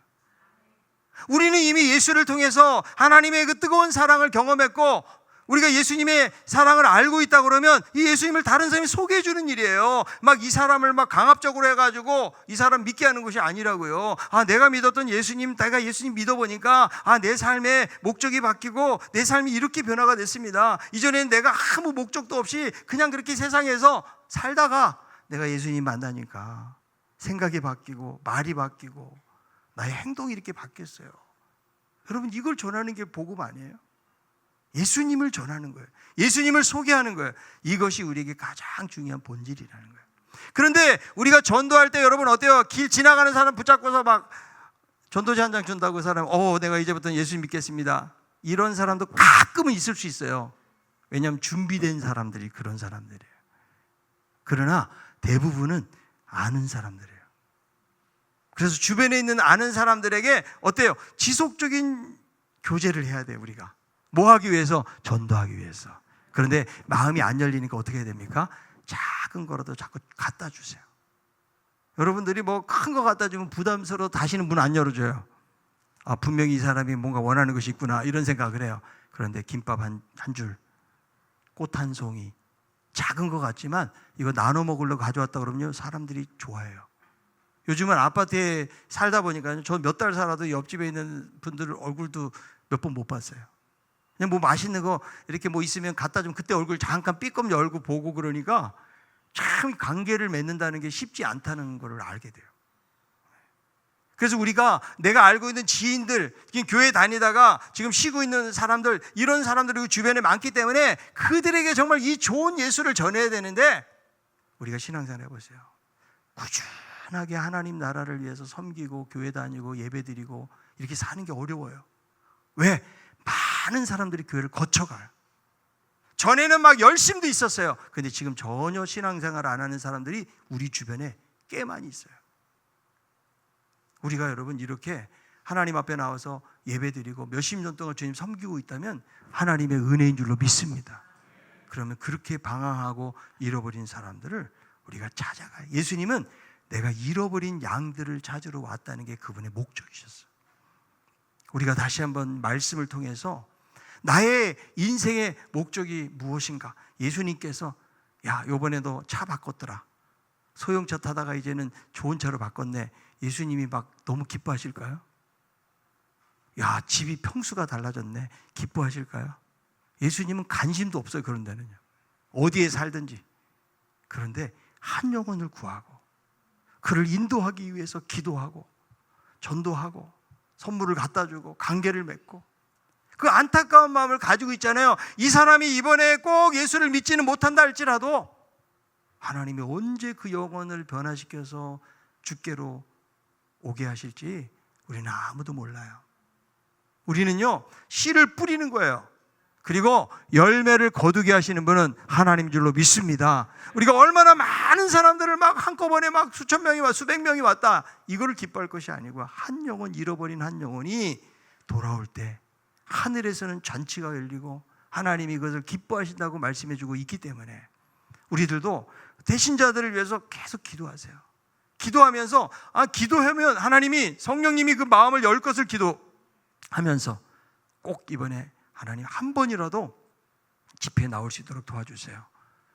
우리는 이미 예수를 통해서 하나님의 그 뜨거운 사랑을 경험했고, 우리가 예수님의 사랑을 알고 있다 그러면 이 예수님을 다른 사람이 소개해 주는 일이에요. 막 이 사람을 막 강압적으로 해가지고 이 사람 믿게 하는 것이 아니라고요. 내가 믿었던 예수님, 내가 예수님 믿어보니까 내 삶의 목적이 바뀌고 내 삶이 이렇게 변화가 됐습니다. 이전에는 내가 아무 목적도 없이 그냥 그렇게 세상에서 살다가 내가 예수님 만나니까 생각이 바뀌고 말이 바뀌고 나의 행동이 이렇게 바뀌었어요. 여러분, 이걸 전하는 게 복음 아니에요? 예수님을 전하는 거예요. 예수님을 소개하는 거예요. 이것이 우리에게 가장 중요한 본질이라는 거예요. 그런데 우리가 전도할 때 여러분 어때요? 길 지나가는 사람 붙잡고서 막 전도지 한 장 준다고 그 사람, 내가 이제부터 예수님 믿겠습니다. 이런 사람도 가끔은 있을 수 있어요. 왜냐하면 준비된 사람들이 그런 사람들이에요. 그러나 대부분은 아는 사람들이에요. 그래서 주변에 있는 아는 사람들에게 어때요? 지속적인 교제를 해야 돼요. 우리가 뭐 하기 위해서? 전도하기 위해서. 그런데 마음이 안 열리니까 어떻게 해야 됩니까? 작은 거라도 자꾸 갖다 주세요. 여러분들이 뭐 큰 거 갖다 주면 부담스러워 다시는 문 안 열어줘요. 분명히 이 사람이 뭔가 원하는 것이 있구나 이런 생각을 해요. 그런데 김밥 한 줄, 꽃 한 송이, 작은 거 같지만 이거 나눠 먹으려고 가져왔다 그러면요, 사람들이 좋아해요. 요즘은 아파트에 살다 보니까 저 몇 달 살아도 옆집에 있는 분들 얼굴도 몇 번 못 봤어요. 그냥 뭐 맛있는 거 이렇게 뭐 있으면 갖다 주면 그때 얼굴 잠깐 삐끔 열고 보고 그러니까 참 관계를 맺는다는 게 쉽지 않다는 걸 알게 돼요. 그래서 우리가 내가 알고 있는 지인들, 교회 다니다가 지금 쉬고 있는 사람들, 이런 사람들이 주변에 많기 때문에 그들에게 정말 이 좋은 예수를 전해야 되는데 우리가 신앙생활 해보세요. 꾸준하게 하나님 나라를 위해서 섬기고 교회 다니고 예배 드리고 이렇게 사는 게 어려워요. 왜? 많은 사람들이 교회를 거쳐가요. 전에는 막 열심도 있었어요. 근데 지금 전혀 신앙생활 안 하는 사람들이 우리 주변에 꽤 많이 있어요. 우리가 여러분 이렇게 하나님 앞에 나와서 예배드리고 몇십 년 동안 주님 섬기고 있다면 하나님의 은혜인 줄로 믿습니다. 그러면 그렇게 방황하고 잃어버린 사람들을 우리가 찾아가요. 예수님은 내가 잃어버린 양들을 찾으러 왔다는 게 그분의 목적이셨어요. 우리가 다시 한번 말씀을 통해서 나의 인생의 목적이 무엇인가? 예수님께서 요번에도 차 바꿨더라. 소형차 타다가 이제는 좋은 차로 바꿨네. 예수님이 막 너무 기뻐하실까요? 집이 평수가 달라졌네. 기뻐하실까요? 예수님은 관심도 없어요. 그런 데는요. 어디에 살든지. 그런데 한 영혼을 구하고 그를 인도하기 위해서 기도하고 전도하고 선물을 갖다 주고 관계를 맺고 그 안타까운 마음을 가지고 있잖아요. 이 사람이 이번에 꼭 예수를 믿지는 못한다 할지라도 하나님이 언제 그 영혼을 변화시켜서 주께로 오게 하실지 우리는 아무도 몰라요. 우리는요, 씨를 뿌리는 거예요. 그리고 열매를 거두게 하시는 분은 하나님 줄로 믿습니다. 우리가 얼마나 많은 사람들을 막 한꺼번에 막 수천 명이 왔다, 수백 명이 왔다, 이거를 기뻐할 것이 아니고 한 영혼, 잃어버린 한 영혼이 돌아올 때 하늘에서는 잔치가 열리고 하나님이 그것을 기뻐하신다고 말씀해주고 있기 때문에 우리들도 대신자들을 위해서 계속 기도하세요. 기도하면서 기도하면 하나님이, 성령님이 그 마음을 열 것을 기도하면서 꼭 이번에 하나님 한 번이라도 집회에 나올 수 있도록 도와주세요.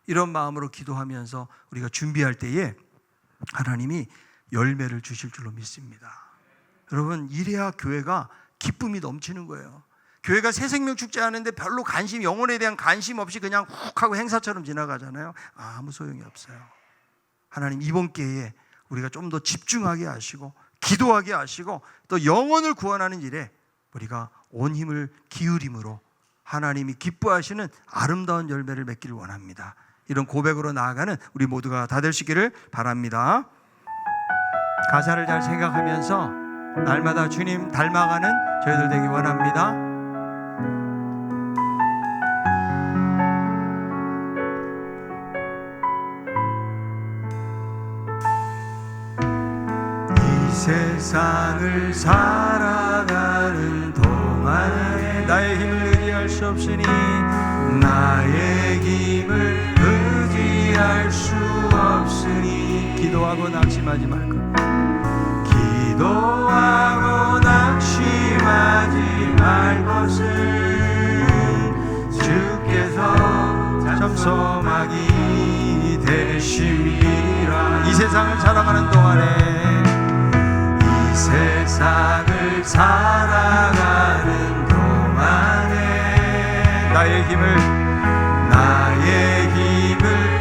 이런 마음으로 기도하면서 우리가 준비할 때에 하나님이 열매를 주실 줄로 믿습니다. 여러분, 이래야 교회가 기쁨이 넘치는 거예요. 교회가 새 생명 축제 하는데 별로 관심, 영혼에 대한 관심 없이 그냥 훅 하고 행사처럼 지나가잖아요. 아무 소용이 없어요. 하나님 이번 기회에 우리가 좀 더 집중하게 하시고 기도하게 하시고 또 영혼을 구원하는 일에 우리가 온 힘을 기울임으로 하나님이 기뻐하시는 아름다운 열매를 맺기를 원합니다. 이런 고백으로 나아가는 우리 모두가 다 될 수 있기를 바랍니다. 가사를 잘 생각하면서 날마다 주님 닮아가는 저희들 되기 원합니다. 세상을 살아가는 동안에 나의 힘을 의지할 수 없으니 나의 힘을 의지할 수 없으니 기도하고 낙심하지 말고 기도하고 낙심하지 말 것은 주께서 참 소망이 되심이라. 이 세상을 살아가는 동안에 이 세상을 살아가는 동안에 나의 힘을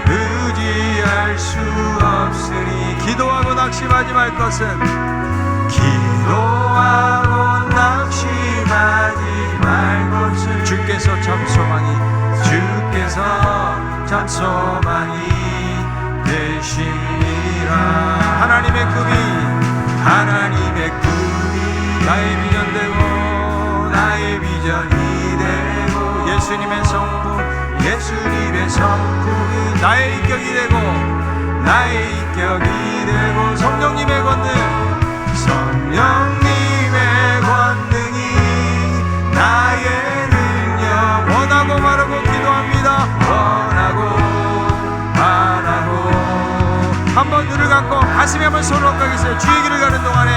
의지할 수 없으니 기도하고 낙심하지 말 것은 기도하고 낙심하지 말 것은 주께서 참 소망이 되심이라. 하나님의 꿈이 나의 비전 되고 나의 비전이 되고 예수님의 성품이 나의 인격이 되고 성령님의 권능이 나의 능력. 원하고 바라고 기도합니다. 한번 눈을 감고 가슴에 한번 손을 얹어주세요. 주의 길을 가는 동안에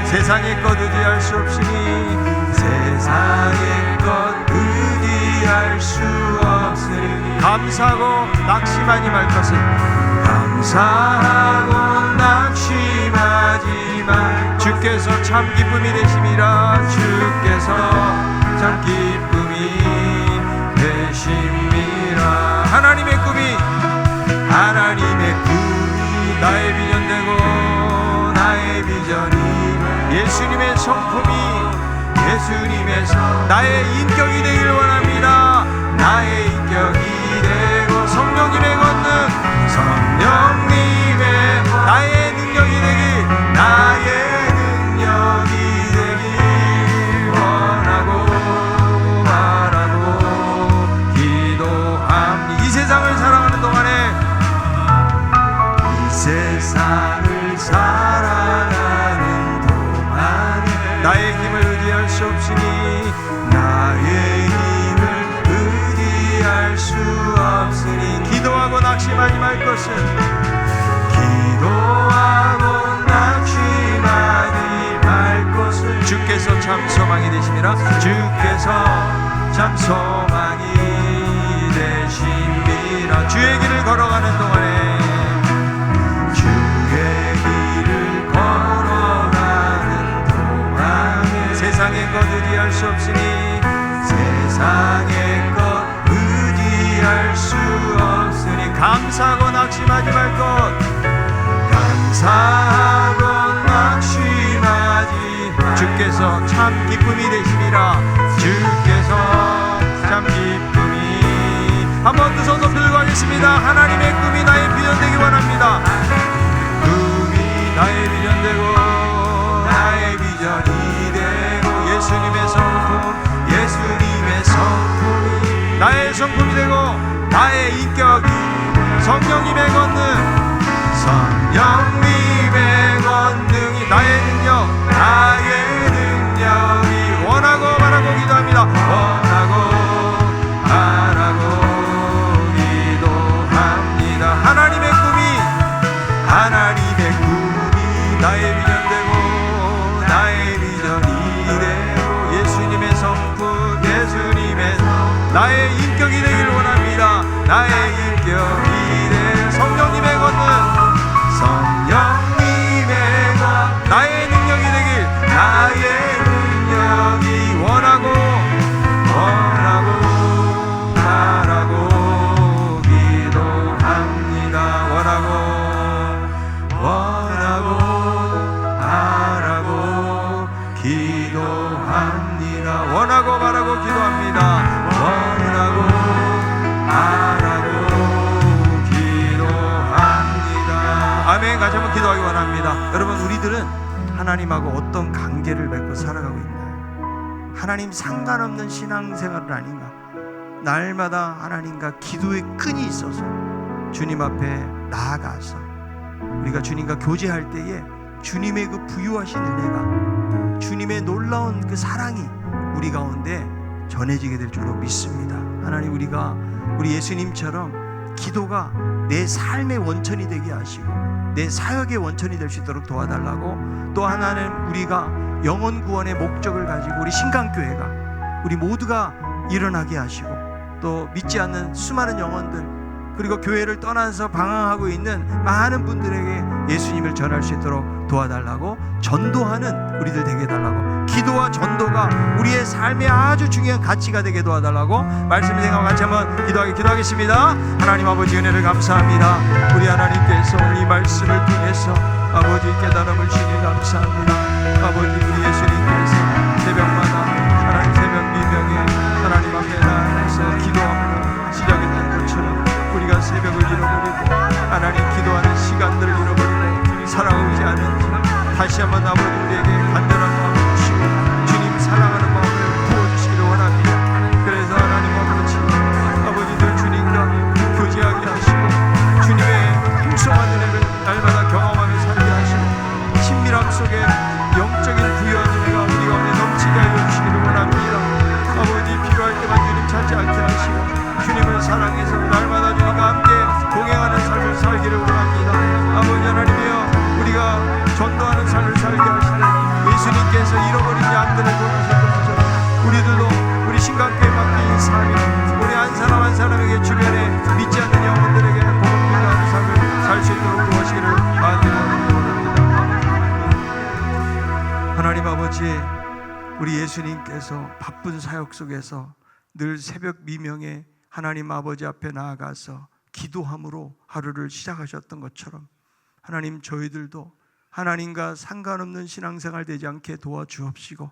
세상의 것 의지할 수 없으니 감사하고 낙심하지 말 것은 주께서 참 기쁨이 되심이라. 하나님의 꿈이 나의 비전 되고 나의 비전이 예수님의 성품이 나의 인격이 되기를 원합니다. 나의 인격이 되고 성령님의 권능 나의 능력이 되길 원하고 바라고 기도합니다. 이 세상을 살아가는 동안에 나의 힘을 의지할 수 없으니 기도하고 낙심하지 말 것은 주께서 참 소망이 되심이라. 주의 길을 걸어가는 동안에 세상의 것 의지할 수 없으니 감사하고 낙심하지 말 것. 주께서 참 기쁨이 되심이라. 한번 두 손 높이 들고 하겠습니다. 하나님의 꿈이 나의 비전 되기 원합니다. 꿈이 나의 비전 되고 나의 비전이 되고 예수님의 성품이 나의 성품이 되고 나의 인격이 성령님의 권능이 나의 능력이 원하고 바라고 기도합니다. 하나님의 꿈이 나의 비전 되고 나의 비전이 되고 예수님의 성품 나의 인격이 되길 원합니다. 나의 인격이 되 성령님의 권능 나의 능력이 되길 원하고 바라고 기도합니다. 원하고 바라고 기도합니다. 아멘. 같이 한번 기도하기 원합니다. 여러분, 우리들은 하나님하고 어떤 관계를 맺고 살아가고 있나요? 하나님 상관없는 신앙생활은 아닌가? 날마다 하나님과 기도의 끈이 있어서 주님 앞에 나아가서 우리가 주님과 교제할 때에 주님의 그 부유하신 은혜가, 주님의 놀라운 그 사랑이 우리 가운데 전해지게 될 줄로 믿습니다. 하나님, 우리가 우리 예수님처럼 기도가 내 삶의 원천이 되게 하시고 내 사역의 원천이 될 수 있도록 도와달라고, 또 하나는 우리가 영혼 구원의 목적을 가지고 우리 신강교회가 우리 모두가 일어나게 하시고, 또 믿지 않는 수많은 영혼들, 그리고 교회를 떠나서 방황하고 있는 많은 분들에게 예수님을 전할 수 있도록 도와달라고, 전도하는 우리들 되게 해달라고, 기도와 전도가 우리의 삶의 아주 중요한 가치가 되게 도와달라고 말씀을 생각하고 같이 한번 기도하겠습니다. 하나님 아버지, 은혜를 감사합니다. 우리 하나님께서 이 말씀을 통해서 아버지 깨달음을 주니 감사합니다. 아버지, 우리 예수님께서 새벽마다 하나님 새벽 미명에 하나님 앞에 나아가서 기도함으로 시작했던 것처럼 우리가 새벽을 잃어버리고 하나님 기도하는 시간들을 잃어버리고 살아오지 않은지 다시 한번 아버지 우리에게 간절한 마음을 주시고 주님 사랑하는 마음을 부어주시기를 원합니다. 그래서 하나님 아버지들 주님과 교제하게 하시고 주님의 풍성한 은혜를 날마다 경험하며 살게 하시고 친밀함 속에 영적인 부유한 은혜가 우리 가운데 넘치게 하여 주시기를 원합니다. 아버지, 필요할 때만 주님 찾지 않게 하시고 주님을 사랑해서 날마다 주님과 함께 동행하는 삶을 살기를 원합니다. 아버지 하나님이여, 우리가 전도하는 삶을 살게 하시되 예수님께서 잃어버린 양들을 돌보셨던 것처럼 우리들도 우리 신강교회 맡긴 이 삶이 우리 한 사람 한 사람에게 주변에 믿지 않는 영혼들에게 복음 전하는 삶을 살 수 있도록 도와주시기를 원합니다. 하나님 아버지, 우리 예수님께서 바쁜 사역 속에서 늘 새벽 미명에 하나님 아버지 앞에 나아가서 기도함으로 하루를 시작하셨던 것처럼 하나님, 저희들도 하나님과 상관없는 신앙생활 되지 않게 도와주옵시고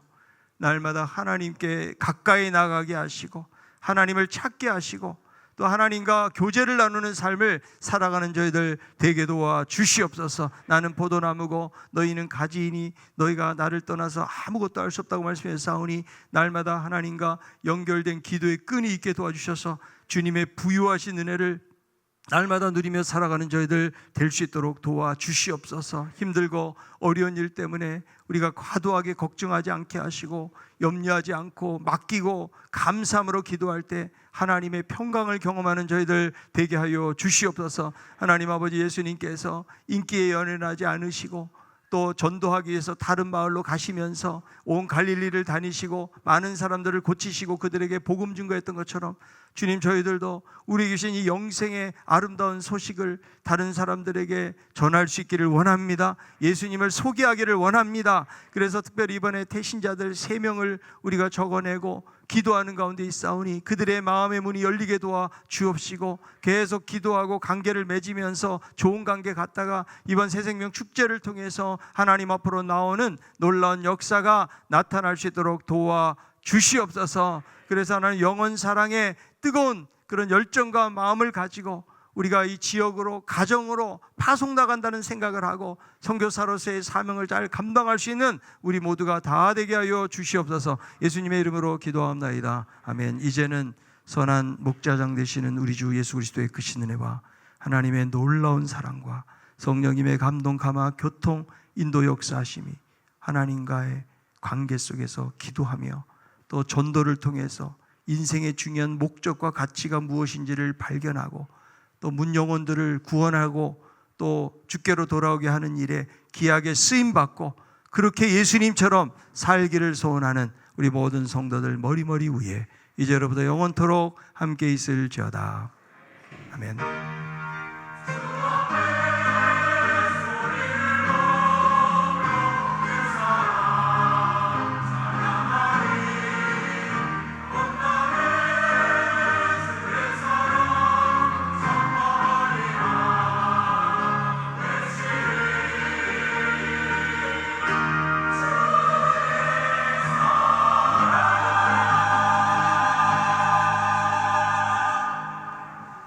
날마다 하나님께 가까이 나가게 하시고 하나님을 찾게 하시고 또 하나님과 교제를 나누는 삶을 살아가는 저희들 되게 도와 주시옵소서. 나는 포도나무고 너희는 가지이니 너희가 나를 떠나서 아무것도 할 수 없다고 말씀해 싸우니 날마다 하나님과 연결된 기도의 끈이 있게 도와주셔서 주님의 부유하신 은혜를 날마다 누리며 살아가는 저희들 될 수 있도록 도와주시옵소서. 힘들고 어려운 일 때문에 우리가 과도하게 걱정하지 않게 하시고 염려하지 않고 맡기고 감사함으로 기도할 때 하나님의 평강을 경험하는 저희들 되게 하여 주시옵소서. 하나님 아버지, 예수님께서 인기에 연연하지 않으시고 또 전도하기 위해서 다른 마을로 가시면서 온 갈릴리를 다니시고 많은 사람들을 고치시고 그들에게 복음 증거했던 것처럼 주님, 저희들도 우리 계신 이 영생의 아름다운 소식을 다른 사람들에게 전할 수 있기를 원합니다. 예수님을 소개하기를 원합니다. 그래서 특별히 이번에 태신자들 3명을 우리가 적어내고 기도하는 가운데 있사오니 그들의 마음의 문이 열리게 도와 주옵시고 계속 기도하고 관계를 맺으면서 좋은 관계 갖다가 이번 새생명 축제를 통해서 하나님 앞으로 나오는 놀라운 역사가 나타날 수 있도록 도와 주시옵소서. 그래서 하나님, 영원 사랑에 뜨거운 그런 열정과 마음을 가지고 우리가 이 지역으로 가정으로 파송 나간다는 생각을 하고 선교사로서의 사명을 잘 감당할 수 있는 우리 모두가 다 되게 하여 주시옵소서. 예수님의 이름으로 기도합나이다. 아멘. 이제는 선한 목자장 되시는 우리 주 예수 그리스도의 크신 은혜와 하나님의 놀라운 사랑과 성령님의 감동, 감화, 교통, 인도 역사하심이 하나님과의 관계 속에서 기도하며 또 전도를 통해서 인생의 중요한 목적과 가치가 무엇인지를 발견하고 또 문영혼들을 구원하고 또 주께로 돌아오게 하는 일에 귀하게 쓰임받고 그렇게 예수님처럼 살기를 소원하는 우리 모든 성도들 머리머리 위에 이제로부터 영원토록 함께 있을지어다. 아멘.